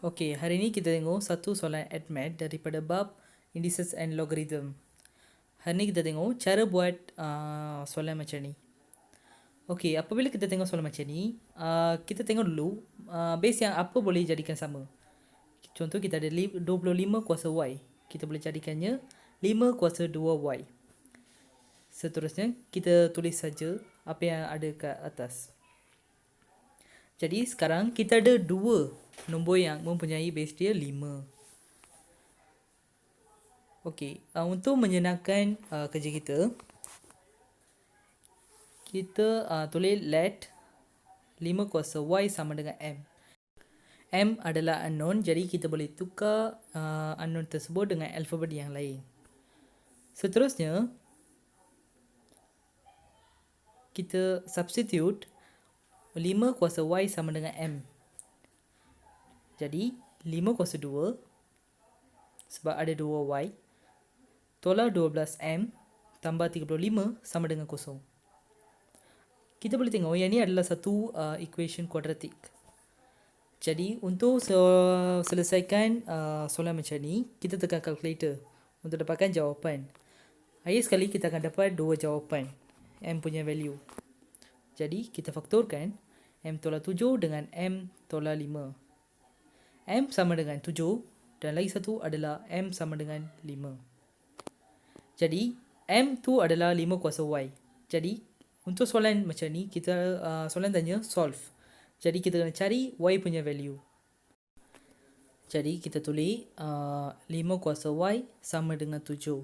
Okey, hari ni kita tengok satu soalan ADMAT daripada bab indices and logarithm. Hari ni kita tengok cara buat soalan macam ni. Okey, apabila kita tengok soalan macam ni, kita tengok dulu base yang apa boleh jadikan sama. Contoh kita ada 25 kuasa Y. Kita boleh jadikannya 5 kuasa 2Y. Seterusnya, kita tulis saja apa yang ada kat atas. Jadi sekarang kita ada dua nombor yang mempunyai base dia 5. Okey, untuk menyenangkan kerja kita tulis let 5 kuasa Y sama dengan M. M adalah unknown, jadi kita boleh tukar unknown tersebut dengan alfabet yang lain. Seterusnya, kita substitute 5 kuasa Y sama dengan M. Jadi 5 kuasa 2 sebab ada 2Y tolak 12M tambah 35 sama dengan kosong. Kita boleh tengok yang ni adalah satu equation kuadratik. Jadi untuk selesaikan soalan macam ni, kita tekan calculator untuk dapatkan jawapan. Akhir sekali kita akan dapat dua jawapan M punya value. Jadi kita faktorkan M tolak 7 dengan M tolak 5. M sama dengan 7 dan lagi satu adalah M sama dengan 5. Jadi M tu adalah 5 kuasa Y. Jadi untuk soalan macam ni, kita soalan tanya solve. Jadi kita kena cari Y punya value. Jadi kita tulis 5 kuasa Y sama dengan 7.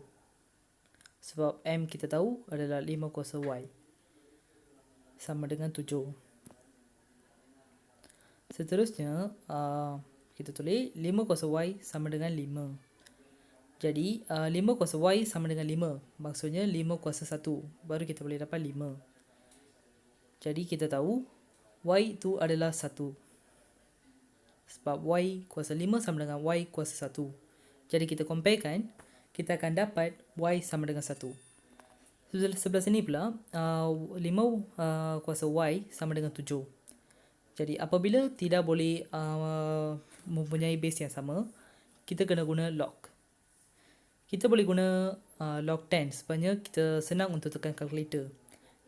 Sebab M kita tahu adalah 5 kuasa Y sama dengan 7. Seterusnya, kita tulis 5 kuasa Y sama dengan 5. Jadi, 5 kuasa Y sama dengan 5. Maksudnya 5 kuasa 1. Baru kita boleh dapat 5. Jadi, kita tahu Y itu adalah 1. Sebab Y kuasa 5 sama dengan Y kuasa 1. Jadi, kita comparekan, kita akan dapat Y sama dengan 1. Sebelah sini pula, 5 kuasa Y sama dengan 7. Jadi apabila tidak boleh mempunyai base yang sama, kita kena guna log. Kita boleh guna log 10 sebabnya kita senang untuk tekan calculator.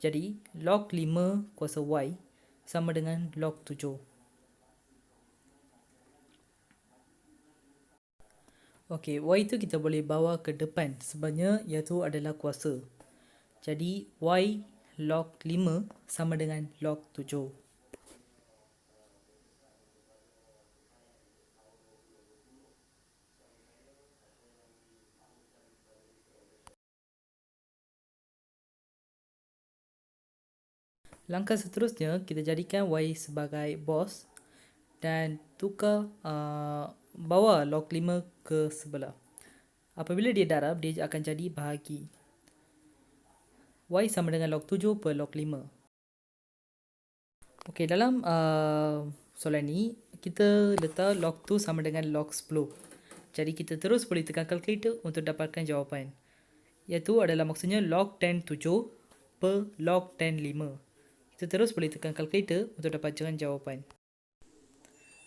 Jadi log 5 kuasa Y sama dengan log 7. Okey, Y itu kita boleh bawa ke depan sebabnya iaitu adalah kuasa. Jadi Y log 5 sama dengan log 7. Langkah seterusnya, kita jadikan Y sebagai bos dan tukar bawa log 5 ke sebelah. Apabila dia darab, dia akan jadi bahagi. Y sama dengan log 7 per log 5. Okey, dalam soalan ni, kita letak log 2 sama dengan log 10. Jadi kita terus boleh tekan calculator untuk dapatkan jawapan. Iaitu adalah maksudnya log 10 7 per log 10 5. Kita terus boleh tekan calculator untuk dapatkan jawapan.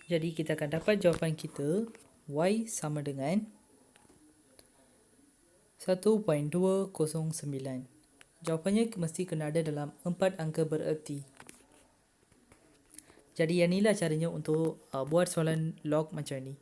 Jadi kita akan dapat jawapan kita Y sama dengan 1.209. Jawapannya mesti kena ada dalam 4 angka bererti. Jadi yang inilah caranya untuk buat soalan log macam ni.